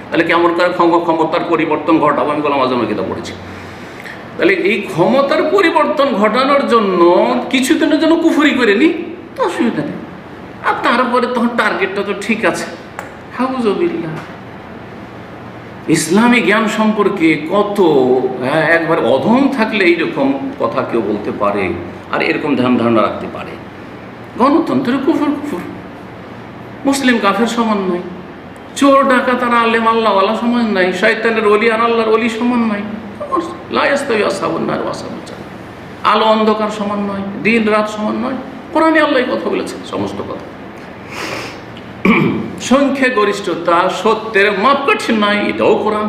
তাহলে কেমন করে ক্ষমতার পরিবর্তন ঘটাবো? আমি গোলাম আজমের কিতাব পড়েছি। তাহলে এই ক্ষমতার পরিবর্তন ঘটানোর জন্য কিছুদিনের জন্য কুফরি করে নি, তো অসুবিধা নেই। আর তারপরে তখন টার্গেটটা তো ঠিক আছে। হাউজুবিল্লাহ, ইসলামী জ্ঞান সম্পর্কে কত একবার অধম থাকলে এইরকম কথা কেউ বলতে পারে আর এরকম ধ্যান ধারণা রাখতে পারে। গণতন্ত্রের কুফর, মুসলিম কাফের সমান নয়, চোর ডাকাত আর আলেম আল্লাহওয়ালা সমান নাই, শয়তানের ওলি আর আল্লাহর ওলি সমান নয়, আলো অন্ধকার সমান নয়, দিন রাত সমান নয়। কোরআনে আল্লাহ কথা বলেছেন, সমস্ত কথা। সংখ্যা গরিষ্ঠতা সত্যের মাপকাঠি নাই, এটাও কোরআন।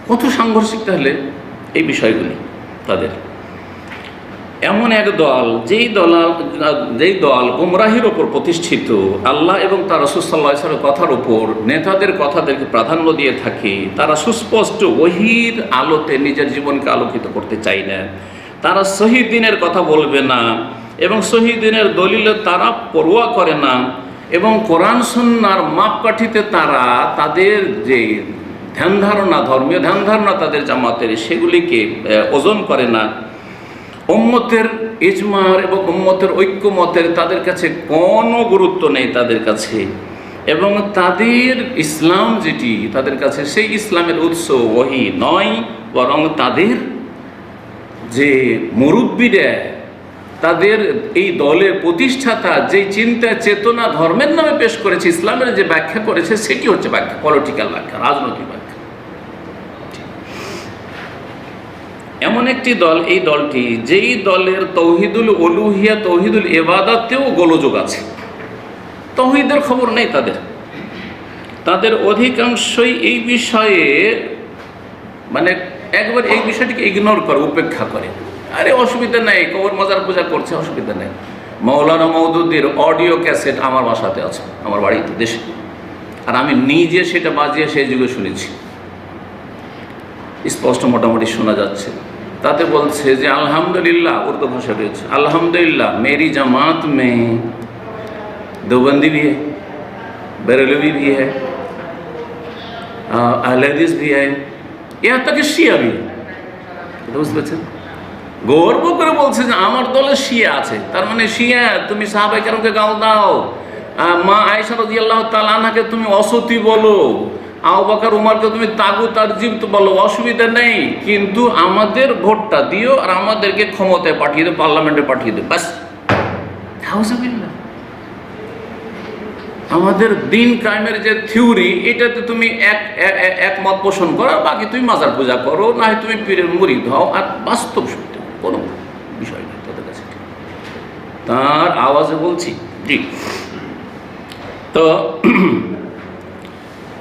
কত সাংঘর্ষিক তাহলে এই বিষয়গুলি তাদের। এমন এক দল, যেই দল গুমরাহির ওপর প্রতিষ্ঠিত, আল্লাহ এবং তার রাসূল সাল্লাল্লাহু আলাইহি ওয়াসাল্লামের কথার ওপর নেতাদের কথাদেরকে প্রাধান্য দিয়ে থাকে। তারা সুস্পষ্ট ওহীর আলোতে নিজের জীবনকে আলোকিত করতে চায় না। তারা সহিহ দ্বীনের কথা বলবে না এবং সহিহ দ্বীনের দলিলে তারা পরোয়া করে না এবং কোরআন সুন্নাহর মাপকাঠিতে তারা তাদের যে ধ্যান ধারণা, ধর্মীয় ধ্যান ধারণা তাদের জামাতের, সেগুলিকে ওজন করে না। উম্মতের ইজমার এবং উম্মতের ঐক্যমতের তাদের কাছে কোনো গুরুত্ব নেই তাদের কাছে। এবং তাদের ইসলাম যেটি তাদের কাছে, সেই ইসলামের উৎস ওহী নয়, বরং তাদের যে মুরব্বীরা, তাদের এই দলের প্রতিষ্ঠাতা যে চিন্তা চেতনা ধর্মের নামে পেশ করেছে, ইসলামের যে ব্যাখ্যা করেছে, সেটি হচ্ছে ব্যাখ্যা, পলিটিক্যাল ব্যাখ্যা, রাজনৈতিক ব্যাখ্যা। এমন একটি দল, এই দলটি, যেই দলের তৌহিদুল উলুহিয়া, তৌহিদুল ইবাদাতেও গোলযোগ আছে। তৌহিদের খবর নেই তাদের অধিকাংশই এই বিষয়ে মানে একবার এই বিষয়টিকে ইগনোর করে, উপেক্ষা করে। আরে অসুবিধা নেই, কবর মাজার পূজা করছে, অসুবিধা নেই। মৌলানা মওদুদির অডিও ক্যাসেট আমার বাসাতে আছে, আমার বাড়িতে, দেশে, আর আমি নিজে সেটা বাজিয়ে সেই যুগে শুনেছি, স্পষ্ট মোটামুটি শোনা যাচ্ছে। তাতে বলছে যে আলহামদুলিল্লাহ, উর্দু ভাষা রয়েছে, আলহামদুলিল্লাহ मेरी जमात में देवबंदी भी है, बरेलवी भी है, अहले हदीस भी है, यहाँ तक শিয়া भी है। বুঝতে পারছেন? গর্ব করে বলছে যে আমার দলে শিয়া আছে। তার মানে শিয়া, তুমি সাহাবায়ে কেরামকে গাল দাও, মা আয়েশা রাদিয়াল্লাহু তাআলা আনহাকে তুমি অসতী বলো, আবু বকর উমরকে তুমি তাগুত আর জিবত বলো, অসুবিধা নেই, কিন্তু আমাদের ভোটটা দিও আর আমাদেরকে ক্ষমতায় পাঠিয়ে দিও, পার্লামেন্টে পাঠিয়ে দিও, বাস। নাউজুবিল্লাহ। আমাদের দিন কায়েমের যে থিওরি, এটাতে তুমি একমত পোষণ করো, বাকি তুমি মাজার পূজা করো, না হয় তুমি পীরের মুরিদ হও, আর বাস্তব সত্য কোনো বিষয় নেই তাদের কাছে। তার আওয়াজে বলছি, জি। তো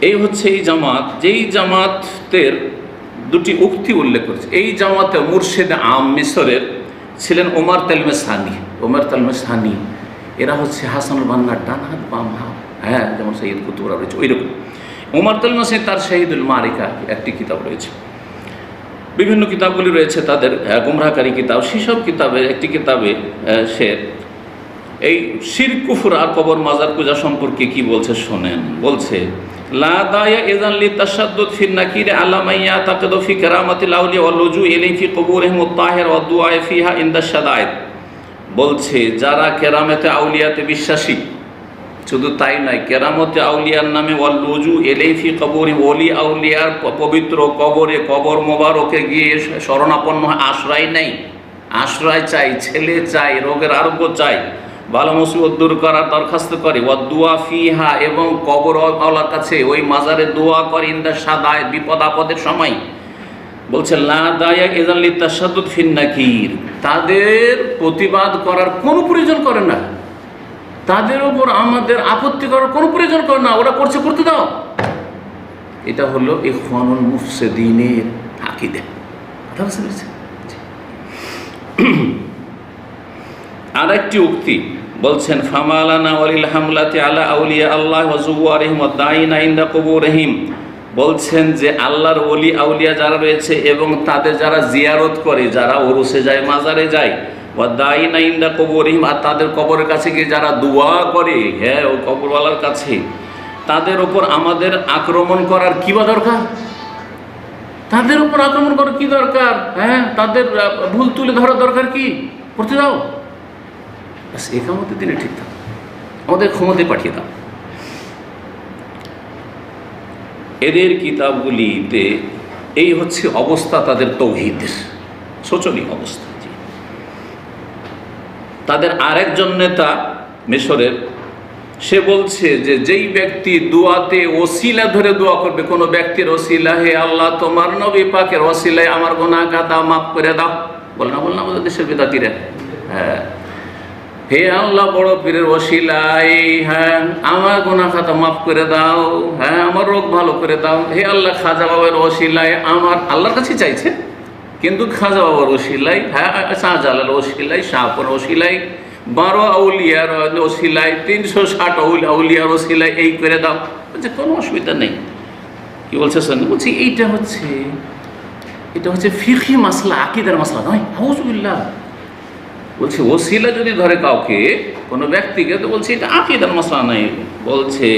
এই হচ্ছে এই জামাত, যেই জামাতের দুটি উক্তি উল্লেখ করেছে। এই জামাতে মুর্শিদ আম মিশরের ছিলেন ওমর তালমেসানি। এরা হচ্ছে হাসানুল বান্নার ডান হাত বাম হাত, হ্যাঁ, যেমন সৈয়দ কুতুবরা রয়েছে ওই রকম। ওমর তালমেসানি তার শহীদুল মারিকা একটি কিতাব রয়েছে, বিভিন্ন কিতাবগুলি রয়েছে তাদের গুমরাহকারী কিতাব। সেসব কিতাবে একটি কিতাবে সে এই শিরক কুফর আর কবর মাজার পূজা সম্পর্কে কি বলছে শোনেন। বলছে, লা দায়া ইযান লিতাশাদ্দুদ ফি নাকির আলা মান ইয়াতাকিদু ফি কারামাতিল আউলিয়া ওয়াল লুজু ইলাইহি ফি কুবুরিহিম আত-তাহির ওয়া দুআ ফিহা ইনদা শাদায়েদ। বলছে, যারা কেরামতে আউলিয়াতে বিশ্বাসী, শুধু তাই নয়, কেরামতে আউলিয়ার নামে ওয়াল লুজু ইলাইহি ফি কুবুরিহিম, ওলি আউলিয়ার পবিত্র কবরে, কবর মোবারকে গিয়ে শরণাপন্ন আশ্রয় নেই, আশ্রয় চাই, ছেলে চাই, রোগের আরোগ্য চাই, ভালো মুসিবত দূর করার দরখাস্ত করে, ওয়া দুআ ফিহা, এবং কবর আওলার কাছে ওই মাজারে দোয়া করে, ইনদা শাদায়েদ, বিপদ আপদের সময়। বলছে, লা দায়া ইযান লিতাশাদ্দুদ ফিন নাকির, তাদের প্রতিবাদ করার কোনো প্রয়োজন করে না, তাদের উপর আমাদের আপত্তি করার কোনো প্রয়োজন করে না, ওরা করছে, করতে দাও। এটা হলো ইখওয়ানুল মুফসিদিনের আকীদা। কথা বুঝতে পেরেছেন? আর একটি উক্তি বলছেন, ফামালানা ওয়ালিল হামলাতি আলা আউলিয়া আল্লাহ ওয়া যুওয়ারিহিম ওয়া দাইনা ইনদা কুবুরিহিম। বলছেন যে আল্লাহর ওলি আউলিয়া যারা রয়েছে এবং তাদের যারা জিয়ারত করে, যারা ওরসে যায়, মাজারে যায়, ওয়া দাইনা ইনদা কুবুরিহিম, আর তাদের কবরের কাছে গিয়ে যারা দোয়া করে, হ্যাঁ, ও কবরওয়ালার কাছে, তাদের ওপর আমাদের আক্রমণ করার কি বা দরকার? তাদের উপর আক্রমণ করার কি দরকার? হ্যাঁ, তাদের ভুল তুলে ধরার দরকার কি? করতে দাও, বাস একামতের দিনে ঠিক থাকো, আমাদের ক্ষমতায় পাঠিয়ে দাও। এদের কিতাবগুলিতে এই হচ্ছে অবস্থা তাদের তৌহিদের, শোচনীয় অবস্থা। তাদের আরেকজন নেতা মিশরের, সে বলছে যে যেই ব্যক্তি দোয়াতে ওসিলা ধরে দোয়া করবে, কোনো ব্যক্তির ওসিলা, হে আল্লাহ তোমার নবী পাকের ওসিলায় আমার গুনাহ খাতা মাফ করে দাও, বল না আমাদের দেশের বেদাতিরা, হ্যাঁ, হে আল্লাহ বড় পীরের ওসিলায়, হ্যাঁ আমার গুনাহ খাতা মাফ করে দাও, হ্যাঁ আমার রোগ ভালো করে দাও, হে আল্লাহ খাজা বাবার ওসিলায়, আমার আল্লাহর কাছে চাইছে, কিন্তু খাজা বাবার ওসিলাই, হ্যাঁ শাহজালাল ওসিলাই, শাহপুর ওসিলাই, 12 আউলিয়ার ওসিলাই, 360 আউলিয়ার ওসিলাই, এই করে দাও, বলছে কোনো অসুবিধা নেই। কি বলছে শোন, বলছি এটা হচ্ছে ফিকহি মাসলা, আকীদার মাসলা নয়। আউযুবিল্লাহ, বলছে ওসিলা যদি ধরে কাউকে, কোনো ব্যক্তিকে, তো বলছে এটা আকীদার মাসলা নাই, বলছে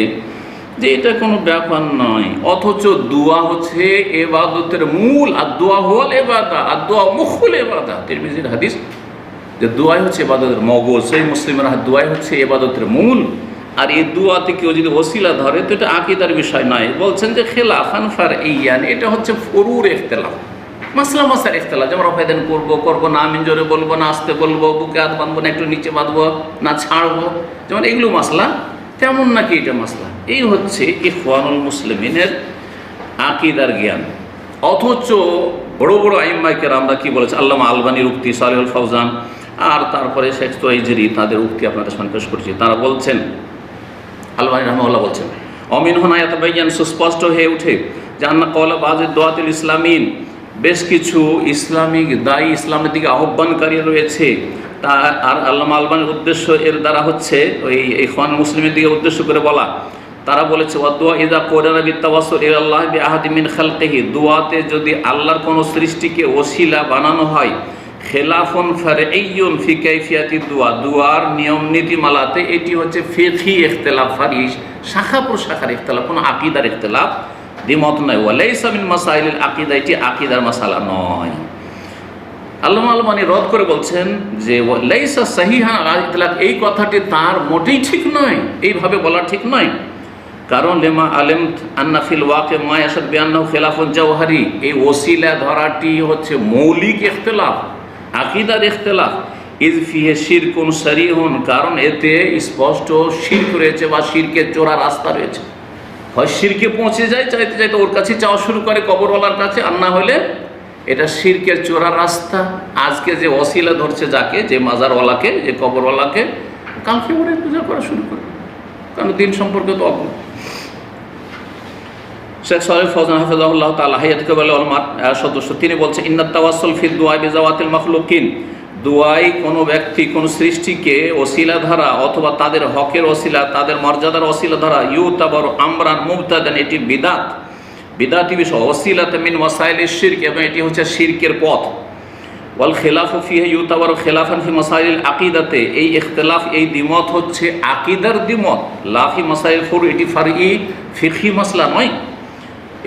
যে এটা কোনো ব্যাপার নয়। অথচ দোয়া হচ্ছে ইবাদতের মূল, আর দোয়া হল ইবাদত, আর দোয়া মুখুল ইবাদত। তিরমিজির হাদিস যে দোয়াই হচ্ছে ইবাদতের মগজ, সেই মুসলিমের দোয়াই হচ্ছে ইবাদতের মূল। আর এই দোয়াতে কেউ যদি ওসিলা ধরে তো এটা আকীদার বিষয় নয়। বলছেন যে খিলাফান ফারঈয়ান, এটা হচ্ছে ফুরুর ইখতিলাফ, মাসলা মাসার ইখতিলাফ, যেমন রফায়দান করবো না, আমিন জোরে বলবো না, আস্তে বলবো, বুকে হাত বাঁধবো না, একটু নিচে বাঁধবো না, ছাড়বো, যেমন এগুলো মাসলা, তেমন নাকি এটা মাসলা। এই হচ্ছে ইখওয়ানুল মুসলিমিনের আকীদার জ্ঞান। অথচ বড় বড় আইম্মায়ে কেরামরা কি বলেছে, আল্লামা আলবানীর উক্তি, সালেহুল ফাওজান, আর তারপরে শেখ তুরাইজেরি, তাদের উক্তি আপনাদের সামনে পেশ করছি। তারা বলছেন, আলবানী রাহমাহুল্লাহ বলছেন, অমিন হনায়াত বাইয়ান, সুস্পষ্ট হয়ে ওঠে যে আন্না কওলা বাযি দুআতিল ইসলামিন, বেশ কিছু ইসলামিক দায়ী, ইসলামের দিকে আহ্বানকারী রয়েছে। তা আর আল্লামা আলবানীর উদ্দেশ্য এর দ্বারা হচ্ছে ওই ইখওয়ান মুসলিমের দিকে উদ্দেশ্য করে বলা। তারা বলেছে ওয়াদুয়া ইযা কুরানা বিতাওয়াসসুল ইলাল্লাহ বিআহাদি মিন খালকিহি, দুআতে যদি আল্লাহর কোনো সৃষ্টিকে ওসিলা বানানো হয়, খেলাফুন ফারঈয়ুন ফি কাইফিয়াতি দুআ, দুআর নিয়ম নীতিমালাতে এটি হচ্ছে ফিকহি ইখতিলাফ, ফারিশ শাখা প্রশাখার ইখতিলাফ, কোনো আকীদার ইখতিলাফ, দ্বিমত নয়। ওয়ালাইসা মিন মাসাইলিল আকীদা, এটি আকীদার মাসালা নয়। আল্লামা আলবানী রদ করে বলছেন যে লাইসা সাহিহান আলা ইতলাক, এই কথাটি তার মোটেই ঠিক নয়, এইভাবে বলা ঠিক নয়। কারণ লেমা আলেম আন্না ফিল ওয়াকে মা ইয়াশাদ বিআন্নাহু খিলাফুন জাওহারি, এই ওসিলা ধরাটি হচ্ছে মৌলিক ইখতিলাফ, আকীদার ইখতিলাফ। ইজ ফিহি শিরকুন সারিহুন, কারণ এতে স্পষ্ট শিরক রয়েছে বা শিরকের চোরা রাস্তা রয়েছে। হয় শিরকে পৌঁছে যায়, চাইতে চাইতে ওর কাছে চাওয়া শুরু করে কবরওয়ালার কাছে, আর না হলে এটা শিরকের চোরা রাস্তা। আজকে যে ওসিলা ধরছে যাকে, যে মাজারওয়ালাকে, যে কবরওয়ালাকে, কালকে ওরে পূজা করা শুরু করে, কারণ দিন সম্পর্কে তো অজ্ঞ। শেখ সালেহ ফৌজান হাফিজাহুল্লাহ তাআলা হায়াত কাবাল উলামার সদস্য, তিনি বলছেন ইন্নাত তাওয়াসসুল ফি দুআ বিজাওয়াতিল মাখলুকিন, দুআই কোনো ব্যক্তি কোনো সৃষ্টিকে ওসিলা ধরা অথবা তাদের হকের ওসিলা, তাদের মর্যাদার ওসিলা ধরা, ইউতাবার আমরান মুবতাদান, এটি বিদাত, বিদাতি বিষয়। ওসিলাতে মিন ওয়াসাইলিশ শিরক, এবং এটি হচ্ছে শিরকের পথ। ওয়াল খিলাফু ফিহি ইউতাবার খিলাফান ফি মাসাইলিল আকীদাতে, এই ইখতিলাফ, এই দ্বিমত হচ্ছে আকীদার দ্বিমত, লা ফি মাসাইল ফুরু, এটি ফারঈ ফিকহি মাসলা নয়।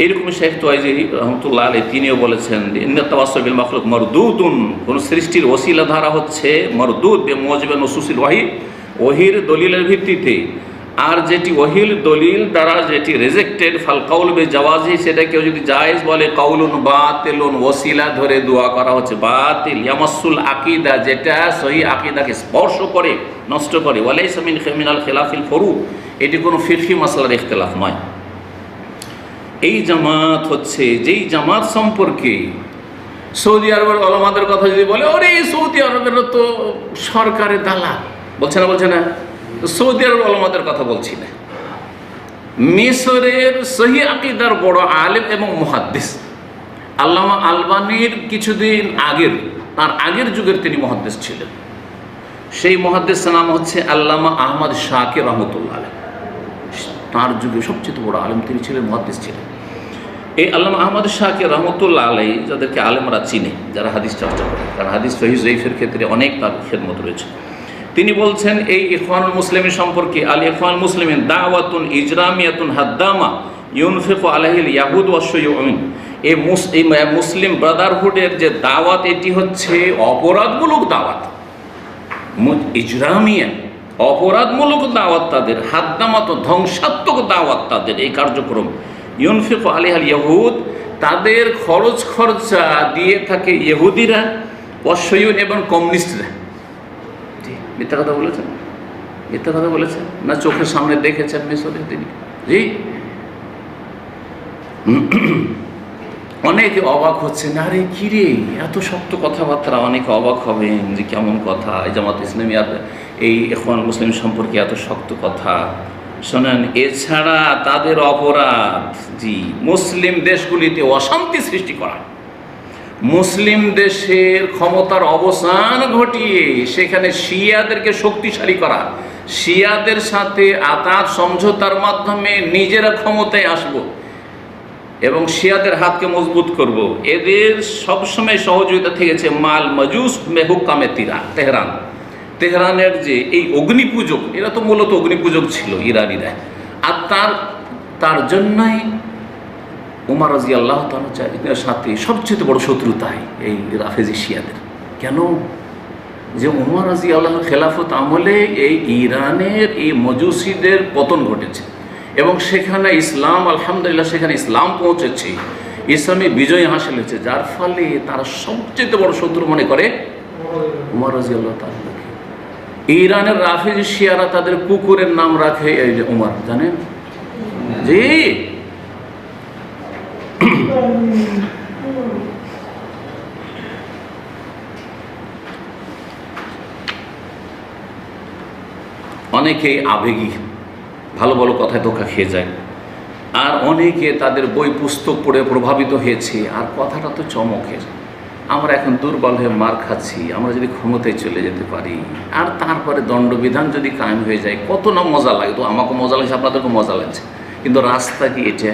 এইরকম শেখ তুরাইজেরি রাহমাতুল্লাহ আলাইহি তিনিও বলেছেন ইন্নাত তাওয়াসসুল বিল মাখলুক মারদুদুন, কোন সৃষ্টির ওসিলা ধারা হচ্ছে মারদুদ বিমুজিবিন নুসুসিল ওয়াহি, ওহির দলিলের ভিত্তিতে। আর যেটি ওহির দলিল দ্বারা যেটি রিজেক্টেড, ফাল কাউল বিজাওয়াজি, সেটা কেউ যদি জায়েজ বলে, কাউলুন বাতিলুন, ওসিলা ধরে দোয়া করা হচ্ছে বাতিল, ইয়ামাসসুল আকীদা, যেটা সহিহ আকীদাকে স্পর্শ করে, নষ্ট করে। ওয়ালাইসা মিনাল খিলাফিল ফুরু, এটি কোনো ফিকহি মাসলার ইখতিলাফ নয়। এই জামাত হচ্ছে, যেই জামাত সম্পর্কে সৌদি আরবের ওলামাদের কথা যদি বলে, ওরে সৌদি আরবের তো সরকারের দালাল, বলছে না, সৌদি আরবের ওলামাদের কথা বলছি না, মিশরের সহিহ আকীদার বড় আলেম এবং মুহাদ্দিস আল্লামা আলবানীর কিছুদিন আগের, তার আগের যুগের তিনি মুহাদ্দিস ছিলেন। সেই মুহাদ্দিসের নাম হচ্ছে আল্লামা আহমদ শাকির রহমতুল্লাহ আলাইহি, তার যুগে সবচেয়ে বড় আলেম তিনি ছিলেন, মুহাদ্দিস ছিলেন। এই আল্লামা আহমদ শাকির রহমতুল্লাহ আলাইহি, যাদেরকে আলেমরা চিনে, যারা হাদিস চর্চা করে, কারণ হাদিস সহিহ যঈফের ক্ষেত্রে অনেক তার খেদমত রয়েছে। তিনি বলছেন এই ইখওয়ানুল মুসলিমিন সম্পর্কে, আল ইখওয়ানুল মুসলিমিন দাওয়াতুন ইজরামিয়াতুন হাদ্দামা ইউনফিকু আলাইহিল ইয়াহুদ ওয়াশ শুয়ুউন। এই মুসলিম ব্রাদারহুডের যে দাওয়াত, এটি হচ্ছে অপরাধমূলক দাওয়াত, ইজরামিয়া অপরাধমূলক দাওয়াত তাদের, হাদ্দামাত ধ্বংসাত্মক দাওয়াত তাদের এই কার্যক্রম। ইউনফিকু আলাইহিল ইয়াহুদ, তাদের খরচ খরচা দিয়ে থাকে ইহুদিরা, ওয়াশ শুয়ুউন এবং কমিউনিস্টরা। মিথ্যা কথা বলেছেন? মিথ্যা কথা বলেছেন না? চোখের সামনে দেখেছেন মিশরে তিনি। জি, অনেকে অবাক হচ্ছেন, আরে কিরে এত শক্ত কথাবার্তা, অনেকে অবাক হবেন যে কেমন কথা, এই জামাত ইসলামী আর এই ইখওয়ানুল মুসলিম সম্পর্কে এত শক্ত কথা। শোনেন, এছাড়া তাদের অপরাধ, জি, মুসলিম দেশগুলিতে অশান্তি সৃষ্টি করা, মুসলিম দেশের ক্ষমতার অবসান ঘটিয়ে সেখানে শিয়াদেরকে শক্তিশালী করা, শিয়াদের সাথে আতাত সমঝোতার মাধ্যমে নিজেরা ক্ষমতায় আসব এবং শিয়াদের হাতকে মজবুত করব, এদের সবসময় সহযোগিতা থেকেছে মাল মাজুস মেহুকামে তেহরান। তেহরানের যে এই অগ্নিপূজক, এরা তো মূলত অগ্নিপূজক ছিল ইরানিরা, আর তার জন্যই উমর রাদিয়াল্লাহু তাআলার সাথে সবচেয়ে বড় শত্রুতাই এই রাফেজি শিয়াদের। কেন? যে উমর রাদিয়াল্লাহুর খেলাফত আমলে এই ইরানের এই মজুসিদের পতন ঘটেছে এবং সেখানে ইসলাম, আলহামদুলিল্লাহ, সেখানে ইসলাম পৌঁছেছে, ইসলামী বিজয় হাসিল হয়েছে, যার ফলে তারা সবচেয়ে বড় শত্রু মনে করে উমর রাদিয়াল্লাহু তাআলাকে। ইরানের রাফেজি শিয়ারা তাদের কুকুরের নাম রাখে এই যে উমর, জানেন? জি, অনেকেই আবেগী, ভালো ভালো কথায় ধোঁকা খেয়ে যায়, আর অনেকে তাদের বই পুস্তক পড়ে প্রভাবিত হয়েছে, আর কথাটা তো চমকের। আমরা এখন দুর্বল হয়ে মার খাচ্ছি, আমরা যদি ক্ষমতায় চলে যেতে পারি আর তারপরে দণ্ডবিধান যদি কায়েম হয়ে যায়, কত না মজা লাগে। তো আমাকে মজা লাগছে, আপনাদেরকে মজা লাগছে, কিন্তু রাস্তা কি এটা?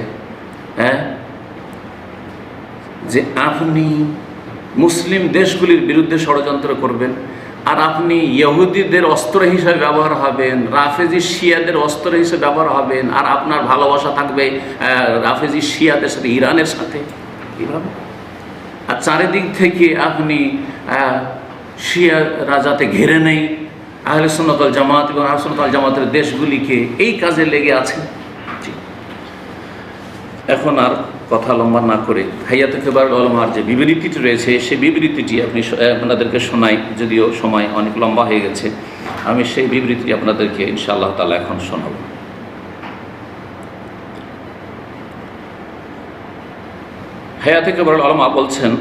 হ্যাঁ, যে আপনি মুসলিম দেশগুলির বিরুদ্ধে ষড়যন্ত্র করবেন, আর আপনি ইহুদিদের অস্ত্র হিসেবে ব্যবহার হবেন, রাফেজি শিয়াদের অস্ত্র হিসেবে ব্যবহার হবেন, আর আপনার ভালোবাসা থাকবে রাফেজি শিয়াদের সাথে, ইরানের সাথে, এইভাবে। আর চারিদিক থেকে আপনি শিয়ারা যাতে ঘেরে নেই আহলে সুন্নাত ওয়াল জামাত এবং আহলে সুন্নাত ওয়াল জামাতের দেশগুলিকে, এই কাজে লেগে আছেন। এখন আর কথা লম্বা না করে হাইয়াতে কিবারুল উলামার যে বিবৃতিটি রয়েছে, সেই বিবৃতিটি আপনাদেরকে শোনাই, যদিও সময় অনেক লম্বা হয়ে গেছে, আমি সেই বিবৃতিটি আপনাদেরকে ইনশাআল্লাহ তাআলা এখন শোনাব। হাইয়াতে কিবারুল উলামা বলছেন,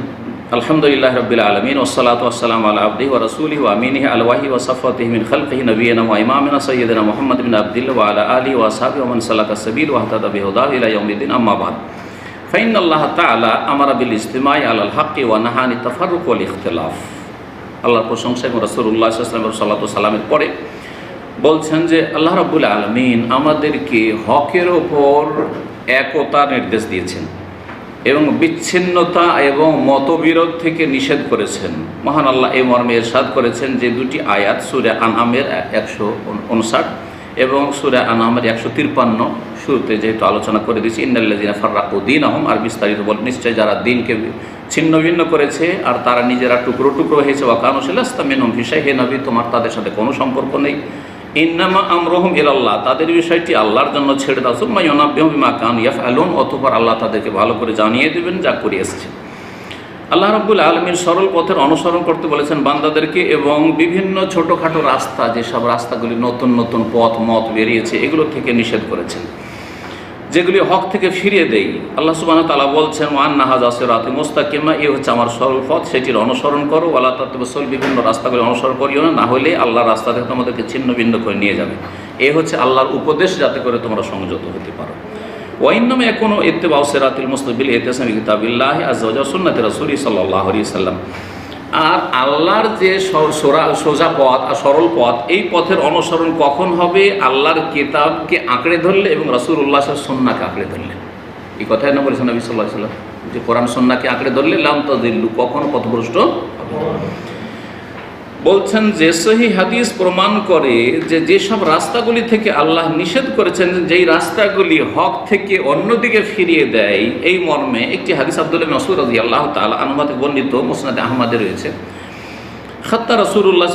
আলহামদুলিল্লাহি রাব্বিল আলামিন ওয়াসসালাতু ওয়াসসালামু আলা আবদিহি ওয়া রাসূলিহি ওয়া আমিনিহি আল ওয়াহি ওয়া সাফওয়াতিহি মিন খালকিহি নাবিয়িনা ওয়া ইমামিনা সাইয়্যিদিনা মুহাম্মদ বিন আবদিল্লাহ ওয়া আলা আলিহি ওয়া আসহাবিহি ওয়া মান সালাকা সাবিল ওয়া ইহতাদা বিহুদাহু ইলা ইয়াউমিদ্দিন, আম্মা বা'দ। ফাইনাল্লাহ তাআলা আমারা বিল ইজতিমাই আলাল হাক্কি ওয়া নাহানি তাফাররুক ওয়াল ইখতিলাফ। আল্লাহর প্রশংসা এবং রাসূলুল্লাহ সাল্লাল্লাহু আলাইহি ওয়াসাল্লামের সালামের পরে বলছেন যে আল্লাহ রাব্বুল আলামিন আমাদেরকে হকের ওপর একতা নির্দেশ দিয়েছেন এবং বিচ্ছিন্নতা এবং মতবিরোধ থেকে নিষেধ করেছেন। মহান আল্লাহ এই মর্মে ইরশাদ করেছেন যে দুটি আয়াত সূরা আনআমের 159 এবং সূরা আনআমের 153 শুরুতে যেহেতু আলোচনা করে দিয়েছি, ইন্নাল্লাযীনা ফাররাকু দীনাহুম, আর বিস্তারিত বল, নিশ্চয় যারা দিনকে ছিন্ন ভিন্ন করেছে আর তারা নিজেরা টুকরো টুকরো হয়েছে, ওয়া কানু লাস্তা মিনহুম ফি শাইইন, হে নবী তোমার তাদের সাথে কোনো সম্পর্ক নেই। ইন্নামা আমরুহুম ইলাল্লাহ, তাদের বিষয়টি আল্লাহর জন্য ছেড়ে দাও। সুম্মা ইউনাব্বিহুম বিমা কানু ইয়াফআলুন, অতঃপর আল্লাহ তাদেরকে ভালো করে জানিয়ে দেবেন যা করে এসেছে। আল্লাহ রাব্বুল আলামিন সরল পথের অনুসরণ করতে বলেছেন বান্দাদেরকে, এবং বিভিন্ন ছোটোখাটো রাস্তা, যেসব রাস্তাগুলি নতুন নতুন মত বেরিয়েছে, এগুলো থেকে নিষেধ করেছেন, যেগুলি হক থেকে ফিরিয়ে দেয়। আল্লাহ সুবহানাহু ওয়া তাআলা বলছেন, ওয়া আন্না হাযা সিরাতি মুস্তাকিমা, এই হচ্ছে আমার সরল পথ, সেটির অনুসরণ করো। ওয়ালা তাতাবাসসাল, বিভিন্ন রাস্তাগুলি অনুসরণ করিও না, না হলে আল্লাহর রাস্তা থেকে তোমাদেরকে ছিন্ন ভিন্ন করে নিয়ে যাবে। এই হচ্ছে আল্লাহর উপদেশ, যাতে করে তোমরা সংযত হতে পারো। ওয়া ইন্নামা ইয়াকুনু ইত্তিবাউ সিরাতিল মুস্তাবিল ইতিসামি কিতাবিল্লাহি আযজা ওয়া জাল্লা সুন্নাতি রাসূলি সাল্লাল্লাহু আলাইহি ওয়াসাল্লাম। আর আল্লাহর যে সোজা পথ আর সরল পথ, এই পথের অনুসরণ কখন হবে? আল্লাহর কিতাবকে আঁকড়ে ধরলে এবং রাসূলুল্লাহ সাল্লাল্লাহু আলাইহি ওয়াসাল্লামকে আঁকড়ে ধরলে। এই কথাই না বলেছেন নবী সাল্লাল্লাহু আলাইহি ওয়াসাল্লাম, যে কোরআন সুন্নাহকে আঁকড়ে ধরলে লাম তাযিল্লু, কখনো পথভ্রষ্ট হবে না। বলছেন যে সহিহ হাদিস প্রমাণ করে যে যেসব রাস্তাগুলি থেকে আল্লাহ নিষেধ করেছেন, যেই রাস্তাগুলি হক থেকে অন্যদিকে ফিরিয়ে দেয়, এই মর্মে একটি হাদিস আব্দুল্লাহ ইবনে মাসউদ রাদিয়াল্লাহু তাআলা আনহু থেকে বর্ণিত, মুসনাদে আহমদে রয়েছে। খাত্তা রাসূলুল্লাহ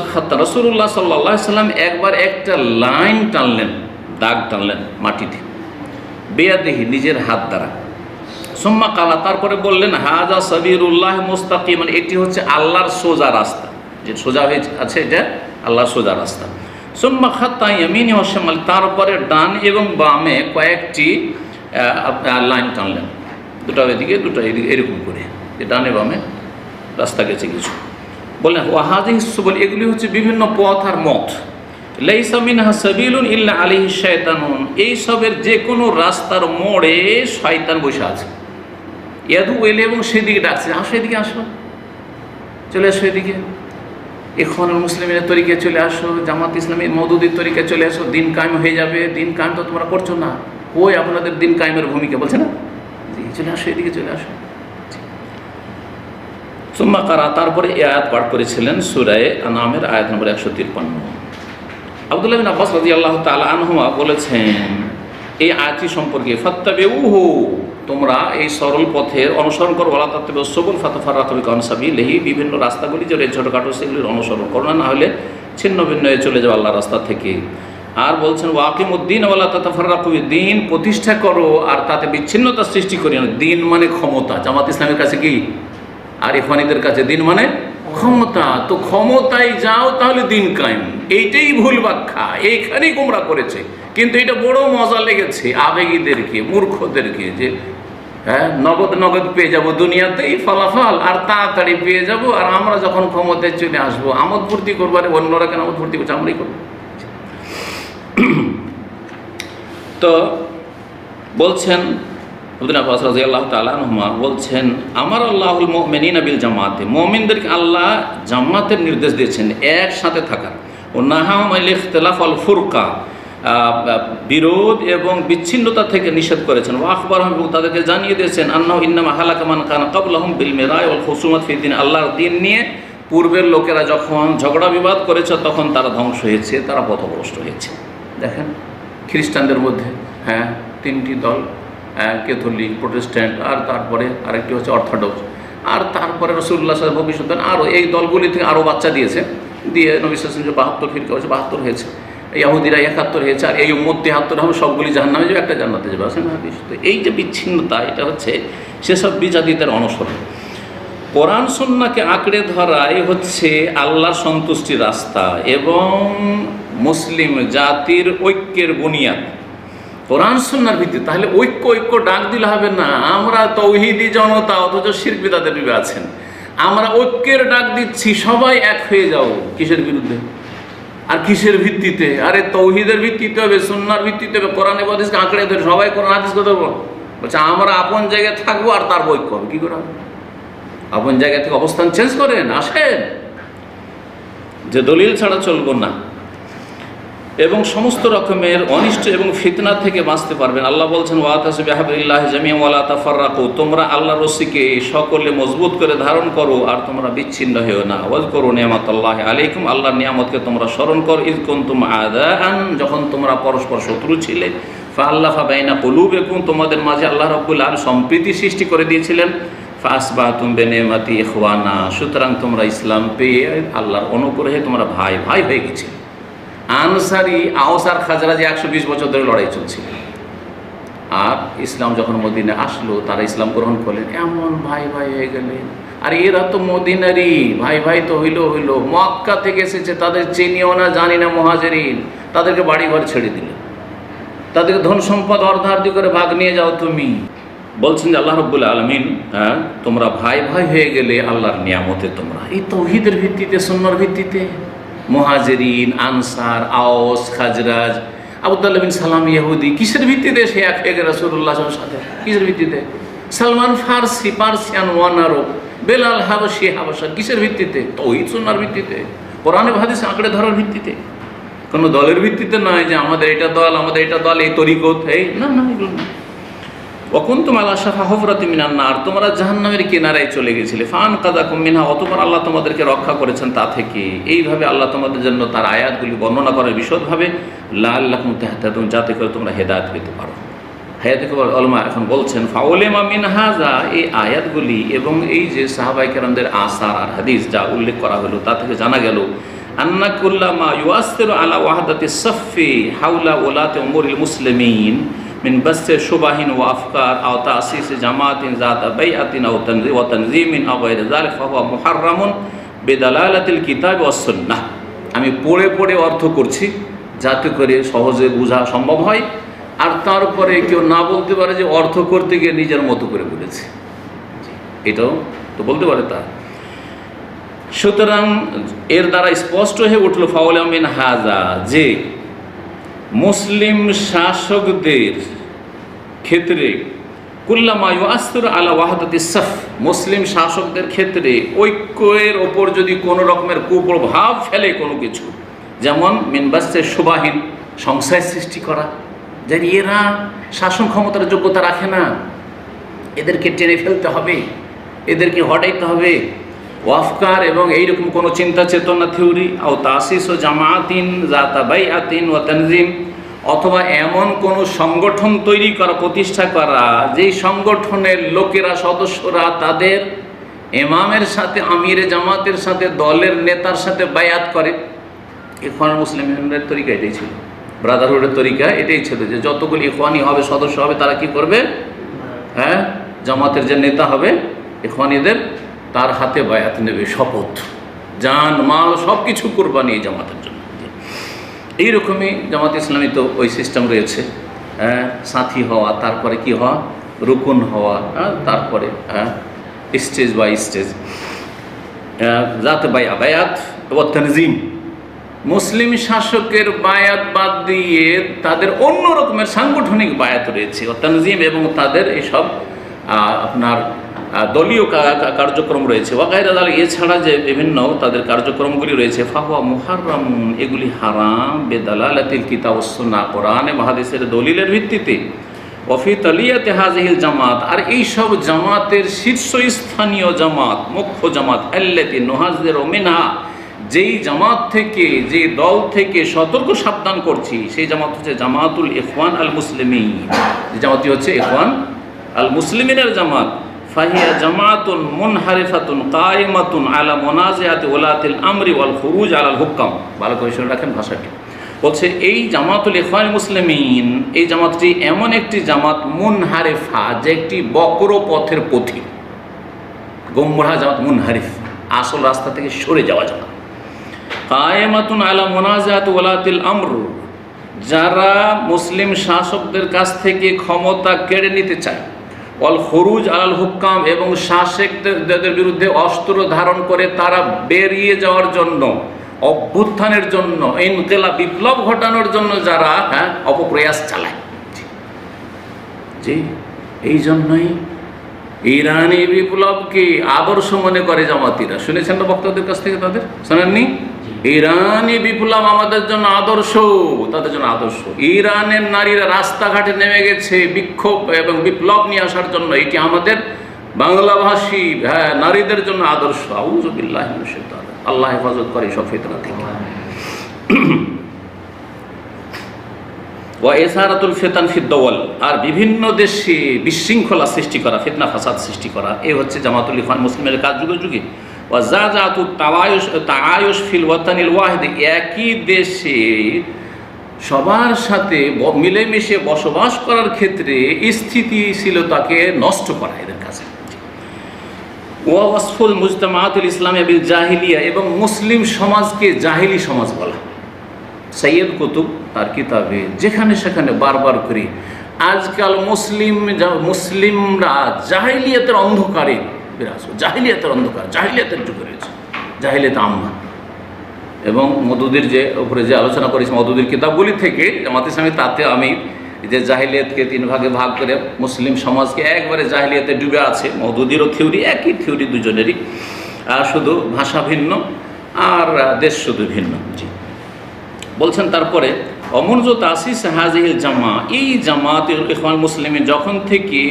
সাল্লাল্লাহু আলাইহি সাল্লাম একবার একটা লাইন টানলেন, দাগ টানলেন মাটিতে, বিয়াদিহি নিজের হাত দ্বারা। সুম্মা কালা, তারপরে বললেন হাযা সাবিলুল্লাহ মুস্তাকিমান, এটি হচ্ছে আল্লাহর সোজা রাস্তা, যে সোজা হয়ে আছে এটা আল্লাহর সোজা রাস্তা। সুম্মা খাত্তা ইয়ামিনি ওয়া শিমাল, তারপরে ডান এবং বামে কয়েকটি লাইন টানলেন, দুটো এদিকে দুটো এদিকে, এরকম করে যে ডানে বামে রাস্তা গেছে কিছু। বললেন ওয়া হাযিহি সুবুল, এগুলি হচ্ছে বিভিন্ন পথ আর মত। লাইসা মিনহা সাবিলুন ইল্লা আলাইহি শায়তানুন, এই সবের যে কোনো রাস্তার মোড়ে শয়তান বসে আছে। ইয়াদু এলে, এবং সেদিকে ডাকছে, আসো এদিকে আসো, চলে আসো এদিকে, ইখওয়ানুল মুসলিমিনের তরিকায় চলে আসো, জামাত ইসলামী মওদুদির তরিকায় চলে আসো, দিন কায়েম হয়ে যাবে। দিন কায়েম তো তোমরা করছো না, ওই আপনাদের দিন কায়েমের ভূমিকা বলছে না, চলে আসো এদিকে চলে আসো। সুম্মা কারা, তারপরে এই আয়াত পাঠ করেছিলেন সূরা আনআমের আয়াত নম্বর 153। আব্দুল্লাহ বিন আব্বাস রাদিয়াল্লাহু তাআলা আনহুমা বলেছেন এই আয়াতটি সম্পর্কে, ফাত্তাবিউহু, তোমরা এই সরল পথের অনুসরণ করো, ওয়ালা তাত্তাবিউস সুবুল ফাতাফাররাকু বিকুম আন সাবিলিহি, বিভিন্ন রাস্তাগুলি যে ছোটখাটো সেগুলির অনুসরণ করো না, হলে ছিন্ন ভিন্ন হয়ে চলে যাও আল্লাহর রাস্তা থেকে। আর বলছেন ওয়াকিমুদ্দিন ওয়ালা তাতাফাররাকু, দিন প্রতিষ্ঠা করো আর তাতে বিচ্ছিন্নতা সৃষ্টি করিও না। দিন মানে ক্ষমতা, জামাত ইসলামের কাছে কি আর ইখওয়ানীদের কাছে দিন মানে ক্ষমতা, তো ক্ষমতায় যাও তাহলে দিন কায়েম। এইটাই ভুল ব্যাখ্যা, এইখানেই গোমরা করেছে। কিন্তু এটা বড় মজা লেগেছে আবেগীদেরকে, মূর্খদেরকে, যে হ্যাঁ নগদ নগদ পেয়ে যাব দুনিয়াতেই ফলাফল, আর তাড়াতাড়ি পেয়ে যাব, আর আমরা যখন ক্ষমতায় চলে আসবো আমোদ ফুর্তি করবো। আরে অন্যরা কেন আমোদ ফুর্তি করছে, আমরাই করবো। তো বলছেন আব্বাস রাদিয়াল্লাহু তাআলা আনহুমা বলছেন, আমার আল্লাহুল মুমিনিনা বিল জামাতে, মুমিনদেরকে আল্লাহ জামাতের নির্দেশ দিয়েছেন, একসাথে থাকার। ও নাহাম আল ইখতিলাফ আল ফুরকা, বিরোধ এবং বিচ্ছিন্নতা থেকে নিষেধ করেছেন। ওয়া আখবারহুম, এবং তাদেরকে জানিয়ে দিয়েছেন, আন্নাহু ইন্নামা হালাকা মান কানা ক্বাবলাহুম বিল মিরাই ওয়াল খুসুমাত ফি দ্বীন, আল্লাহর দ্বীন নিয়ে পূর্বের লোকেরা যখন ঝগড়া বিবাদ করেছে তখন তারা ধ্বংস হয়েছে, তারা পথভ্রষ্ট হয়েছে। দেখেন খ্রিস্টানদের মধ্যে হ্যাঁ তিনটি দল, ক্যাথলিক, প্রোটেস্ট্যান্ট, আর তারপরে আরেকটি হচ্ছে অর্থোডক্স, আর তারপরে রাসূলুল্লাহ সাল্লাল্লাহু আলাইহি ওয়াসাল্লাম ভবিষ্যৎ। আরও এই দলগুলি থেকে আরও বাচ্চা দিয়েছে, দিয়ে নবী সাল্লাল্লাহু আলাইহি ওয়াসাল্লাম 72 ফিরকা হয়েছে, 72 হয়েছে, ইহুদিরা 71 হয়েছে, আর এই উম্মত 73 হবে, সবগুলি জাহান্নামে যাবে, একটা জান্নাতে যাবে। আসেন হাদিস। তো এই যে বিচ্ছিন্নতা, এটা হচ্ছে সেসব বিজাতিদের অনুসরণ। কোরআন সুন্নাহকে আঁকড়ে ধরাই হচ্ছে আল্লাহর সন্তুষ্টির রাস্তা এবং মুসলিম জাতির ঐক্যের বুনিয়াদ, কোরআন সুন্নাহর ভিত্তিতে। তাহলে ঐক্য ডাক দিলে হবে না। আমরা তৌহিদি জনতা, অথচ শিরক বিদআতের বিবে আছেন। আমরা ঐক্যের ডাক দিচ্ছি, সবাই এক হয়ে যাও। কিসের বিরুদ্ধে আর কিসের ভিত্তিতে? আরে তৌহিদের ভিত্তিতে হবে, সুন্নাহর ভিত্তিতে হবে, কোরআন এবং হাদিসকে আঁকড়ে ধরে সবাই কোরআন হাদিসকে ধরবো। বলছে আমরা আপন জায়গায় থাকবো আর তার ঐক্য হবে। কী করে হবে? আপন জায়গা থেকে অবস্থান চেঞ্জ করেন, আসেন, যে দলিল ছাড়া চলবো না, এবং সমস্ত রকমের অনিষ্ট এবং ফিতনা থেকে বাঁচতে পারবেন। আল্লাহ বলছেন ওয়াতাসিবু বিহাবলিল্লাহি জামিআন ওয়া লা তাফাররাকু, তোমরা আল্লাহর রশিকে সকলে মজবুত করে ধারণ করো আর তোমরা বিচ্ছিন্ন হয়েও না। ওয়াজকুরু নি'মাতাল্লাহি আলাইকুম, আল্লাহর নিয়ামতকে তোমরা স্মরণ করো। ইয কুনতুম আদাআন, যখন তোমরা পরস্পর শত্রু ছিলে, ফাআল্লাফা বাইনা কুলুবিকুম, তোমাদের মাঝে আল্লাহ রাব্বুল আলামিন সম্প্রীতি সৃষ্টি করে দিয়েছিলেন। ফাসবাহতুম বিনি'মাতি ইখওয়ানা, সুতরাং তোমরা ইসলাম পেয়ে আল্লাহর অনুগ্রহে তোমরা ভাই ভাই হয়ে গেছিলে। আনসারি, আওস আর খাজরাজি 120 বছর ধরে লড়াই চলছিল, আর ইসলাম যখন মদিনায় আসলো তারা ইসলাম গ্রহণ করলেন, এমন ভাই ভাই হয়ে গেলেন। আর এরা তো মদিনারই ভাই ভাই, তো হইলো মক্কা থেকে এসেছে, তাদের চিনিও না জানি না মুহাজিরিন, তাদেরকে বাড়ি ঘর ছেড়ে দিলেন, তাদেরকে ধন সম্পদ অর্ধার্ধি করে ভাগ নিয়ে যাও তুমি। বলছেন যে আল্লাহ রাব্বুল আলামিন, হ্যাঁ তোমরা ভাই ভাই হয়ে গেলে আল্লাহর নিয়ামতে, তোমরা এই তৌহিদের ভিত্তিতে, সুন্নাহর ভিত্তিতে। মুহাজিরিন, আনসার, আওস, খাজরাজ, আবদুল্লাহ বিন সালাম ইহুদি, কিসের ভিত্তিতে সে এক হয়ে গেল রাসূলুল্লাহ সাল্লাল্লাহু আলাইহি ওয়াসাল্লামের সাথে? কিসের ভিত্তিতে? সালমান ফারসি, পার্সিয়ান, ওয়ান আরব, বেলাল হাবশি, হাবশা, কিসের ভিত্তিতে? তৌহিদ সুন্নাহর ভিত্তিতে, কোরআন এবং হাদিস আঁকড়ে ধরার ভিত্তিতে, কোনো দলের ভিত্তিতে নয় যে আমাদের এটা দল, আমাদের এটা দল, এই তরিকত, এই না, এগুলো না। ওয়াকুনতুম আলা শাফা হুফরাতিম মিনান নার, তোমরা জাহান্নামের কিনারায় চলে গেছিলে, ফাআনকাযাকুম মিনহা, অতঃপর আল্লাহ তোমাদেরকে রক্ষা করেছেন তা থেকে। এইভাবে আল্লাহ তোমাদের জন্য তার আয়াতগুলি বর্ণনা করার বিশদভাবে, লাআল্লাকুম তাহতাদুন, যাতে করে তোমরা হেদায়েত পেতে পারো। হায়াতে উলামা এখন বলছেন, ফাউলেমা মিন হাযা, এই আয়াতগুলি এবং এই যে সাহাবায়ে কেরামদের আসার আর হাদিস যা উল্লেখ করা হলো তা থেকে জানা গেল, আন্না কুল্লামা ইউআসসিরু আলা ওয়াহদাতিস সাফফি হাওলা ওলাতি উমুরিল মুসলিমিন মিন বাসসি শুবাহিন ওয়া আফকার আও তাসিস জামাতিন যাতা বাইআতিন আও তানযীমিন আও গায়রি যালিকা ফাহুয়া মুহাররামুন বিদালালাতিল কিতাব ওয়াস সুন্নাহ। আমি পড়ে পড়ে অর্থ করছি যাতে করে সহজে বোঝা সম্ভব হয়, আর তারপরে কেউ না বলতে পারে যে অর্থ করতে গিয়ে নিজের মতো করে বলেছে, এটাও তো বলতে পারে তা। সুতরাং এর দ্বারা স্পষ্ট হয়ে উঠল ফাউলা মিন হাযা, যে মুসলিম শাসকদের ক্ষেত্রে কুল্লামা ইউআসসিরু আলা ওয়াহদাতিস সাফ, মুসলিম শাসকদের ক্ষেত্রে ঐক্যের ওপর যদি কোনো রকমের কুপ্রভাব ফেলে কোনো কিছু, যেমন মিন বাসসি শুবাহিন, সংশয় সৃষ্টি করা, যে এরা শাসন ক্ষমতার যোগ্যতা রাখে না, এদেরকে টেনে ফেলতে হবে, এদেরকে হটাইতে হবে, ওয়াফকার এবং এইরকম কোনো চিন্তা চেতনা থিওরি, আও তাসিস ও জামাতিন যাতা বাইআতিন ওয়া তানযীম, অথবা এমন কোনো সংগঠন তৈরি করা, প্রতিষ্ঠা করা, যেই সংগঠনের লোকেরা সদস্যরা তাদের ইমামের সাথে, আমিরে জামাতের সাথে, দলের নেতার সাথে বায়াত করে। ইখওয়ানুল মুসলিমিনের তরিকা এটাই ছিল, ব্রাদারহুডের তরিকা এটাই ছিল, যে যতগুলি ইখওয়ানি হবে, সদস্য হবে, তারা কি করবে, হ্যাঁ, জামাতের যে নেতা হবে ইখওয়ানিদের, তার হাতে বায়াত নেবে, শপথ, জান মাল সব কিছু কোরবানি এই জামাতের জন্য। এইরকমই জামাত ইসলামী তো ওই সিস্টেম রয়েছে, সাথী হওয়া, তারপরে কি হওয়া, রুকুন হওয়া, তারপরে স্টেজ বাই স্টেজ যাতে বায়াত ও তানযীম, মুসলিম শাসকের বায়াত বাদ দিয়ে তাদের অন্য রকমের সাংগঠনিক বায়াত রয়েছে, ও তানযীম, এবং তাদের এইসব আপনার দলীয় কার্যক্রম রয়েছে, ওয়াগায়রা যালিকা, এছাড়া যে বিভিন্ন তাদের কার্যক্রমগুলি রয়েছে, ফাহুয়া মুহাররামুন, এগুলি হারাম, বিদালালাতিল কিতাব ওয়াস সুন্নাহ, কোরআন এবং হাদিসের দলিলের ভিত্তিতে, ওয়াফি তালিয়াতি হাযিহিল জামাত, আর এইসব জামাতের শীর্ষস্থানীয় জামাত, মুখ্য জামাত, আল্লাতী নুহাযযিরু মিনহা, যেই জামাত থেকে, যে দল থেকে সতর্ক সাবধান করছি, সেই জামাত হচ্ছে জামাতুল ইখওয়ান আল মুসলিমিন, যে জামাতটি হচ্ছে ইখওয়ান আল মুসলিমিনের জামাত। ফাহিয়া জামাতুন মুনহারিফাতুন কায়েমাতুন আলা মুনাজিআতি ওলাতিল আমরি ওয়াল খুরুজ আলাল হুকাম। ভালো করে শুনে রাখেন ভাষাটি, বলছে এই জামাতুল ইখওয়ান মুসলিমিন, এই জামাতটি এমন একটি জামাত, মুনহারিফা, যে একটি বক্র পথের পথি, গোমরাহ জামাত, মুনহারিফ, আসল রাস্তা থেকে সরে যাওয়া জামাত। কায়েমাতুন আলা মুনাজিআতি ওলাতিল আমর, যারা মুসলিম শাসকদের কাছ থেকে ক্ষমতা কেড়ে নিতে চায়, ওয়াল খুরুজ আলাল হুকাম, এবং শাসকদের বিরুদ্ধে অস্ত্র ধারণ করে তারা বেরিয়ে যাওয়ার জন্য, অভ্যুত্থানের জন্য, ইনকিলাব, বিপ্লব ঘটানোর জন্য যারা অপপ্রয়াস চালায়। জি, এই জন্যই ইরানি বিপ্লবকে আদর্শ মনে করে জামাতিরা। শুনেছেন না বক্তাদের কাছ থেকে, তাদের শোনেননি? ইরানি বিপ্লব আমাদের জন্য আদর্শ, তাদের জন্য আদর্শ। ইরানের নারীরা রাস্তাঘাটে নেমে গেছে বিক্ষোভ এবং বিপ্লব নিয়ে আসার জন্য, এটি আমাদের বাংলাভাষী নারীদের জন্য আদর্শ। আউযু বিল্লাহি মিনাশ শাইতানির রাজিম, আল্লাহ হেফাজত করে সব ফিতনা থেকে। ওয়া ইসারাতুল ফিতান ফিদ দাওয়াল, আর বিভিন্ন দেশে বিশৃঙ্খলা সৃষ্টি করা, ফিতনা ফাসাদ সৃষ্টি করা, এই হচ্ছে জামাতুল ইখওয়ান মুসলিমের কাজ যুগে যুগে। ওয়া জাযাতুত তাআয়ুশ ফিল ওয়াতানিল ওয়াহিদ, একই দেশে সবার সাথে মিলেমিশে বসবাস করার ক্ষেত্রে স্থিতিশীলতাকে নষ্ট করা এদের কাছে। ওয়া ওয়াসফুল মুজতামাআতুল ইসলামিয়া বিল জাহিলিয়া, এবং মুসলিম সমাজকে জাহিলি সমাজ বলা। সৈয়দ কুতুব তার কিতাবে যেখানে সেখানে বারবার করি, আজকাল মুসলিমরা জাহিলিয়াতের অন্ধকারে বিরাজ, জাহিলিয়াতের অন্ধকার, জাহিলিয়াতের যুগে রয়েছে, জাহিলিয়াত আম্মা। এবং মওদুদির যে উপরে যে আলোচনা করেছি মওদুদির কিতাবগুলি থেকে, জামাত ইসলামী, তাতে আমি যে জাহিলিয়াতকে 3 ভাগে ভাগ করে মুসলিম সমাজকে একবারে জাহিলিয়াতে ডুবে আছে। মওদুদিরও থিওরি, একই থিওরি দুজনেরই, শুধু ভাষা ভিন্ন আর দেশ শুধু ভিন্ন। জি, বলছেন তারপরে অমনজ তাসিস হাজিহিল জামা, এই জামাত ইখওয়ান মুসলিমিন যখন থেকে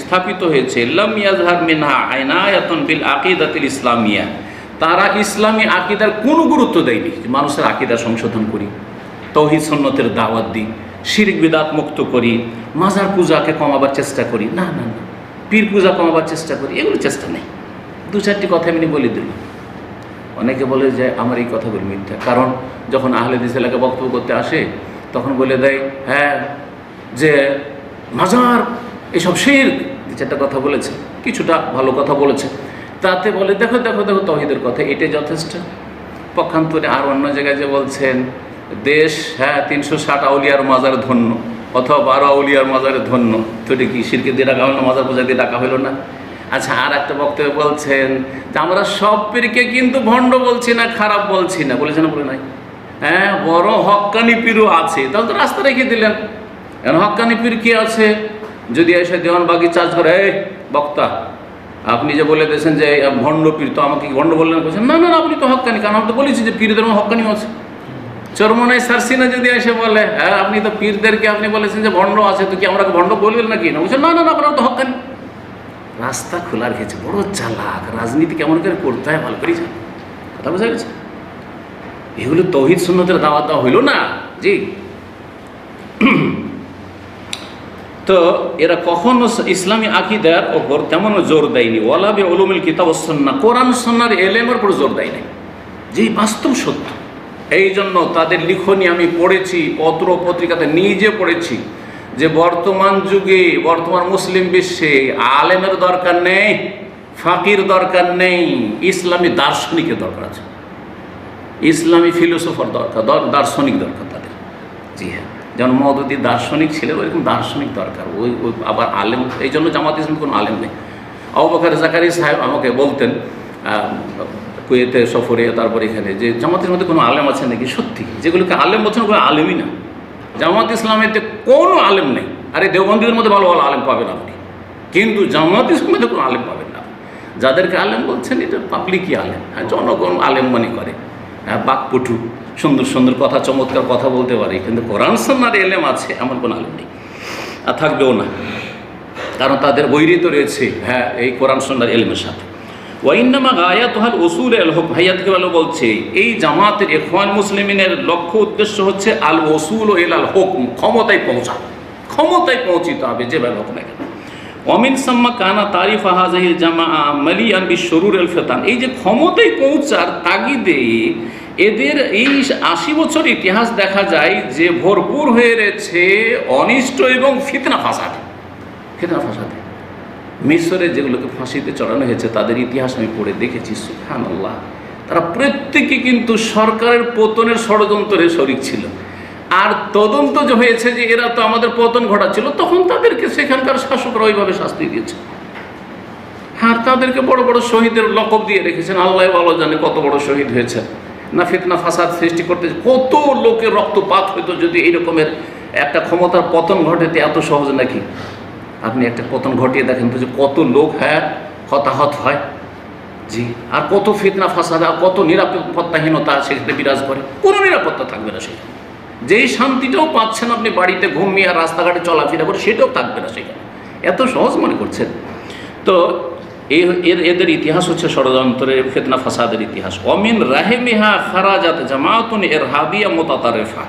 স্থাপিত হয়েছে, লাম ইয়াজহার মিনহা আইনায়াতুন বিল আকিদাতিল ইসলামিয়া, তারা ইসলামী আকিদার কোনো গুরুত্ব দেয়নি। মানুষের আকিদা সংশোধন করি, তৌহিদ সুন্নতের দাওয়াত দিই, শিরক বিদাত মুক্ত করি, মাজার পূজাকে কমাবার চেষ্টা করি, না না না, পীর পূজা কমাবার চেষ্টা করি, এগুলো চেষ্টা নেই। দু চারটি কথা এমনি বলে দিল। অনেকে বলে যে আমার এই কথাগুলো মিথ্যা, কারণ যখন আহলে হাদিস এলাকায় বক্তব্য করতে আসে তখন বলে দেয় হ্যাঁ যে মাজার এসব শিরক, দু চারটা কথা বলেছে, কিছুটা ভালো কথা বলেছে, তাতে বলে দেখো দেখো দেখো তৌহিদের কথা, এটাই যথেষ্ট। পক্ষান্তরে আর অন্য জায়গায় যে বলছেন দেশ 360 আউলিয়ার মাজার ধন্য, অথবা 12 আউলিয়ার মাজারে ধন্য, তো এটা কি শিরকে দিয়ে ডাকা হলো না, মাজার পূজা দিয়ে ডাকা হলো না? আচ্ছা, আর একটা বক্তব্য বলছেন যে আমরা সব পীরকে কিন্তু ভণ্ড বলছি না, খারাপ বলছি না, বলেছেন বলে নাই? হ্যাঁ, বড় হক্কানি পীরও আছে, তাহলে তো রাস্তা রেখে দিলেন। এখন হক্কানি পীর কি আছে? যদি এসে দেওয়ানবাগি চার্জ করে, এই বক্তা আপনি যে বলে দিয়েছেন যে ভণ্ড পীর, তো আমাকে কি ভণ্ড বললেন? বলছেন না না না, আপনি তো হক্কানি, কারণ আমি তো বলেছি যে পীরদের হক্কানিও আছে। চরমনায় সারসিনা যদি এসে বলে হ্যাঁ আপনি তো পীরদেরকে আপনি বলেছেন যে ভণ্ড আছে, তো কি আমরা ভণ্ড বলবেন নাকি? না, বলছেন না না না, আপনারা তো হক্কানি। রাস্তা খোলা রেখেছে, বড় চালাক। রাজনীতি কেমন করে করতে হয় ভালো করেছে, কথা বোঝা গেছে? এগুলো তৌহিদ সুন্নতের দাওয়াত দেওয়া হইল না জি। তো এরা কখনো ইসলামী আকিদার ওপর তেমন জোর দেয়নি। ওয়ালা বি উলুমিল কিতাব ওয়াস সুন্নাহ, কোরআন সুন্নাহর এলেমের উপর জোর দেয় নাই, যেই বাস্তব সত্য। এই জন্য তাদের লিখনি আমি পড়েছি, পত্র পত্রিকাতে নিজে পড়েছি, যে বর্তমান যুগে বর্তমান মুসলিম বিশ্বে আলেমের দরকার নেই, ফাকির দরকার নেই, ইসলামী দার্শনিকের দরকার আছে, ইসলামী ফিলোসফার দরকার, দার্শনিক দরকার তাদের। জি হ্যাঁ, যেমন মওদুদি দার্শনিক ছিলেন, ওইরকম দার্শনিক দরকার। ওই আবার আলেম, এই জন্য জামাত ইসলাম কোনো আলেম নেই। আবু বকর জাকারি সাহেব আমাকে বলতেন কুয়েতে সফরে, তারপর এখানে, যে জামাতের মধ্যে কোনো আলেম আছে নাকি? সত্যি যেগুলোকে আলেম বলছেন কোনো আলেমই না, জামাত ইসলামেতে কোনো আলেম নেই। আরে দেওবন্দিদের মধ্যে ভালো ভালো আলেম পাবেন আপনি, কিন্তু জামাত ইসলামের মধ্যে কোনো আলেম পাবেন না। যাদেরকে আলেম বলছেন এটা পাবলিকই আলেম, হ্যাঁ, জনগণ আলেম মনে করে, হ্যাঁ, বাকপটু, সুন্দর সুন্দর কথা, চমৎকার কথা বলতে পারে, কিন্তু কোরআন সুন্নাহর এলেম আছে এমন কোনো আলেম নেই, আর থাকবেও না, কারণ তাদের বৈরিত রয়েছে হ্যাঁ এই কোরআন সুন্নাহর এলেমের সাথে। ওয়াইন্নামা গায়াতুহাল উসুল আল হুকম, হাইয়াতকে ভালো বলছে এই জামাতের ইখওয়ান মুসলিমিনের লক্ষ্য উদ্দেশ্য হচ্ছে আল উসুল ইলাল হুকম, ক্ষমতায় পৌঁছা, ক্ষমতায় পৌঁছিতে হবে যেভাবে হোক না কেন। অমিন সাম্মা কানা তারিফ হাযিহিল জামাআ মালিয়ান বিশুরুর আল ফিতান, এই যে ক্ষমতায় পৌঁছার তাগিদে এদের এই 80 বছর ইতিহাস দেখা যায় যে ভরপুর হয়ে রয়েছে অনিষ্ট এবং ফিতনা ফাসাদ। ফিতনা ফাসাদে মিশরে যেগুলোকে ফাঁসিতে চড়ানো হয়েছে তাদের ইতিহাস আমি পড়ে দেখেছি, সুবহানাল্লাহ, তারা প্রত্যেকে কিন্তু সরকারের পতনের ষড়যন্ত্রে শরিক ছিল। আর তদন্ত যে হয়েছে যে এরা তো আমাদের পতন ঘটাচ্ছিল, তখন তাদেরকে সেখানকার শাসকরা ওইভাবে শাস্তি দিয়েছে। আর তাদেরকে বড় বড় শহীদের লকব দিয়ে রেখেছেন, আল্লাহ ভালো জানে কত বড় শহীদ হয়েছে। না ফিতনা ফাসাদ সৃষ্টি করতে কত লোকের রক্তপাত হইতো যদি এই রকমের একটা ক্ষমতার পতন ঘটাতে এত সহজ নাকি? আপনি একটা পতন ঘটিয়ে দেখেন তো যে কত লোক হ্যাঁ হতাহত হয়, জি, আর কত ফিতনা ফাসাদ, আর কত নিরাপত্তাহীনতা সেখানে বিরাজ করে, কোনো নিরাপত্তা থাকবে না সেখানে। যেই শান্তিটাও পাচ্ছেন আপনি বাড়িতে ঘুমিয়ে আর রাস্তাঘাটে চলাফেরা করে, সেটাও থাকবে না সেখানে। এত সহজ মনে করছেন? তো এদের ইতিহাস হচ্ছে ষড়যন্ত্রের, ফিতনা ফাসাদের ইতিহাস। অমিন রাহেমিহা খারাজাত জামাতুন ইরহাবিয়া মুতাতারিফা,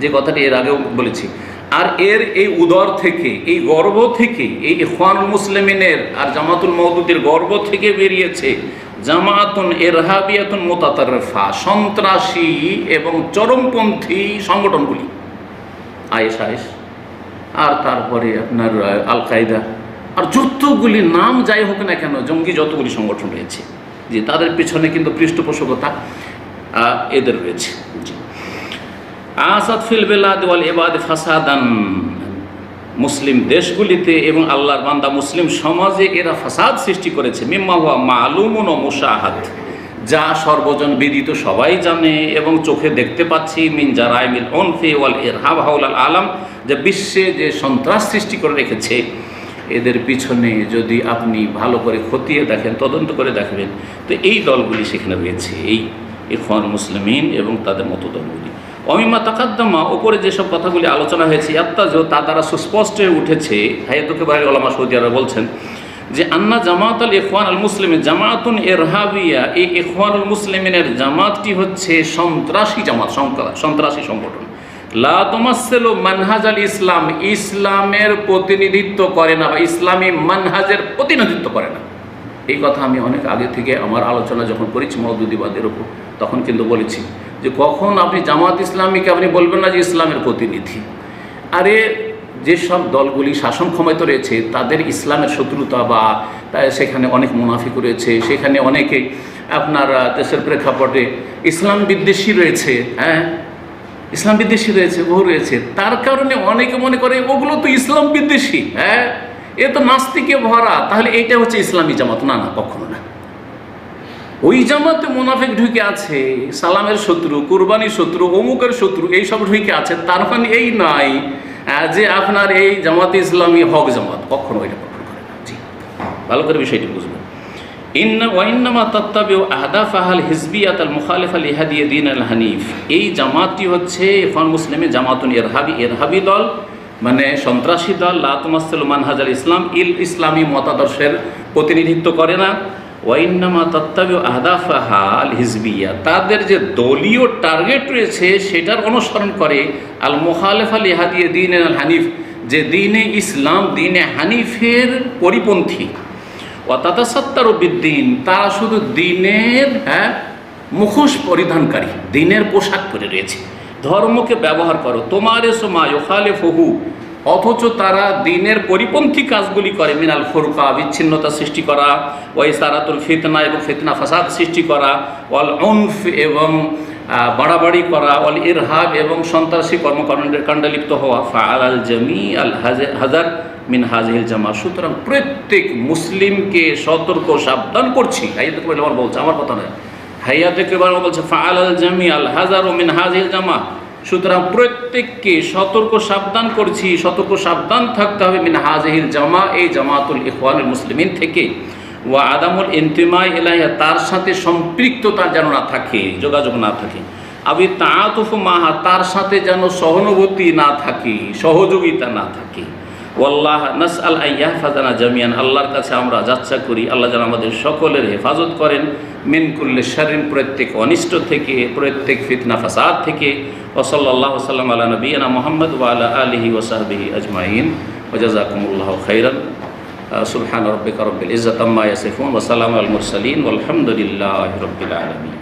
যে কথাটি এর আগেও বলেছি। আর এর এই উদর থেকে, এই গর্ব থেকে, এই ইখওয়ানুল মুসলিমিনের আর জামাতুল মওদুদের গর্ব থেকে বেরিয়েছে জামাতুন ইরহাবিয়াতুন মুতাতারিফা, সন্ত্রাসী এবং চরমপন্থী সংগঠনগুলি, আইএসআইএস, আর তারপরে আপনার আল কায়দা, আর যতগুলি নাম যাই হোক না কেন, জঙ্গি যতগুলি সংগঠন রয়েছে, যে তাদের পিছনে কিন্তু পৃষ্ঠপোষকতা এদের রয়েছে। আসাদ ফিল বেলাদ ওয়াল ইবাদ ফাসাদান, মুসলিম দেশগুলিতে এবং আল্লাহর বান্দা মুসলিম সমাজে এরা ফাসাদ সৃষ্টি করেছে। মিম্মা হুয়া মালুমুন ওয়া মুশাহাদ, যা সর্বজন বিদিত, সবাই জানে এবং চোখে দেখতে পাচ্ছি। মিন জারাইমিল উনফি ওয়াল ইরহাব হাওলাল আলাম, যে বিশ্বে যে সন্ত্রাস সৃষ্টি করে রেখেছে, এদের পিছনে যদি আপনি ভালো করে খতিয়ে দেখেন, তদন্ত করে দেখবেন, তো এই দলগুলি সেখানে রয়েছে, এই ইখওয়ানুল মুসলিমিন এবং তাদের মতো দলগুলি। অমিমা তাকাদ্দামা, ওপরে যেসব কথাগুলি আলোচনা হয়েছে, ইয়াত্তাজু, তা দ্বারা সুস্পষ্ট হয়ে উঠেছে, হায়াতুকে বাইরে ওলামা সৌদি আরব বলছেন যে আন্না জামাত আল ইখওয়ান আল মুসলিমিন জামাতুন ইরহাবিয়া, এই ইখওয়ানুল মুসলিমিনের জামাতটি হচ্ছে সন্ত্রাসী জামাত, সন্ত্রাসী সংগঠন। লা তুমাসসিলু মানহাজ আল ইসলাম, ইসলামের প্রতিনিধিত্ব করে না বা ইসলামী মানহাজের প্রতিনিধিত্ব করে না। এই কথা আমি অনেক আগে থেকে আমার আলোচনা যখন করেছি মওদুদিবাদের উপর, তখন কিন্তু বলেছি যে কখন আপনি জামাত ইসলামীকে আপনি বলবেন না যে ইসলামের প্রতিনিধি। আরে যেসব দলগুলি শাসন ক্ষমতা রয়েছে তাদের ইসলামের শত্রুতা বা সেখানে অনেক মুনাফিক রয়েছে, সেখানে অনেকে আপনার দেশের প্রেক্ষাপটে ইসলাম বিদ্বেষী রয়েছে, হ্যাঁ ইসলাম বিদ্বেষী রয়েছে, বহু রয়েছে, তার কারণে অনেকে মনে করে ওগুলো তো ইসলাম বিদ্বেষী, হ্যাঁ এ তো নাস্তিকে ভরা, তাহলে এইটা হচ্ছে ইসলামী জামাত। না না, কখনো না। ওই জামাতে মুনাফিক ঢুকে আছে, সালামের শত্রু, কুরবানির শত্রু, অমুকের শত্রু, এইসব ঢুকে আছে, তার মানে এই নয় যে আপনার এই জামাতে ইসলামী হক জামাত, কখনো এটা কখনো করে না। জি, ভালো করে বিষয়টি বুঝবেন। ওয়াইন্নামা তাত্তাবিউ আহদাফাহাল হিজবিয়াত আল মুখালিফা লিহাদি দ্বীন আল হানিফ, এই জামাতটি হচ্ছে ইখওয়ান মুসলিমের জামাতুন ইরহাবি, ইরহাবি দল মানে সন্ত্রাসী দল। লা তুমাসসিলু মানহাজ আল ইসলাম, ইসলামী মতাদর্শের প্রতিনিধিত্ব করে না। ওয়াইন্নামা তাত্তাবিউ আহদাফাহা আল হিজবিয়া, তাদের যে দলীয় টার্গেট রয়েছে সেটার অনুসরণ করে। আল মুখালিফা লিহাদি দ্বীন আল হানিফ, যে দ্বীনে ইসলাম, দ্বীনে হানিফের পরিপন্থী। ওয়াতাতাসাত্তারু বিদ্দীন, তারা শুধু দ্বীনের মুখোশ পরিধানকারী, দ্বীনের পোশাক পরে রয়েছে, ধর্মকে ব্যবহার করো। তোমারে সোমা ইউখালিফুহু, অথচ তারা দ্বীনের পরিপন্থী কাজগুলি করে। মিনাল ফুরকা, বিচ্ছিন্নতা সৃষ্টি করা, ওয়াইসারাতুল ফিতনা, এবং ফিতনা ফাসাদ সৃষ্টি করা, ওয়াল উনফ, এবং বাড়াবাড়ি করা, ওয়াল ইরহাব, এবং সন্ত্রাসী কর্মকাণ্ডে লিপ্ত হওয়া। ফাআলাল জামি আল হাজার মিন হাজিহিল জামা, সুতরাং প্রত্যেক মুসলিমকে সতর্ক সাবধান করছি। হাইয়াতে কেবল বলছে, আমার কথা নয়, হাইয়াতে কেবল বলছে ফাআলাল জামি আল হাজার মিন হাজিহিল জামা, সুতরাং প্রত্যেককে সতর্ক সাবধান করছি, সতর্ক সাবধান থাকতে হবে মিন হাজিহিল জামা, এই জামাতুল ইখওয়ানুল মুসলিমিন থেকে। ওয়া আদামুল ইনতিমাই ইলাইহা, তার সাথে সম্পৃক্ততা যেন না থাকে, যোগাযোগ না থাকে। আবি তাআতুফু মাহা, তার সাথে যেন সহানুভূতি না থাকে, সহযোগিতা না থাকে। ওয়াল্লাহ নাসআল আন ইয়াহফাযানা জামিয়ান, আল্লাহর কাছে আমরা যাচ্ছা করি আল্লাহ যেন আমাদের সকলের হেফাজত করেন। মিন কুল্লি শাররিন, প্রত্যেক অনিষ্ট থেকে, প্রত্যেক ফিতনা ফাসাদ থেকে। ওয়া সাল্লাল্লাহু সাল্লাম আলা নবিয়িনা মুহাম্মদ ওয়া আলা আলিহি ওয়া সাহবিহি আজমাইন, ওয়া জাযাকুমুল্লাহু খাইরান। সুবহান রাব্বিকা রাব্বিল ইজ্জাতি আম্মা ইয়াসিফুন ওয়া সালামুন আলাল মুরসালিন ওয়ালহামদুলিল্লাহি রাব্বিল আলামিন।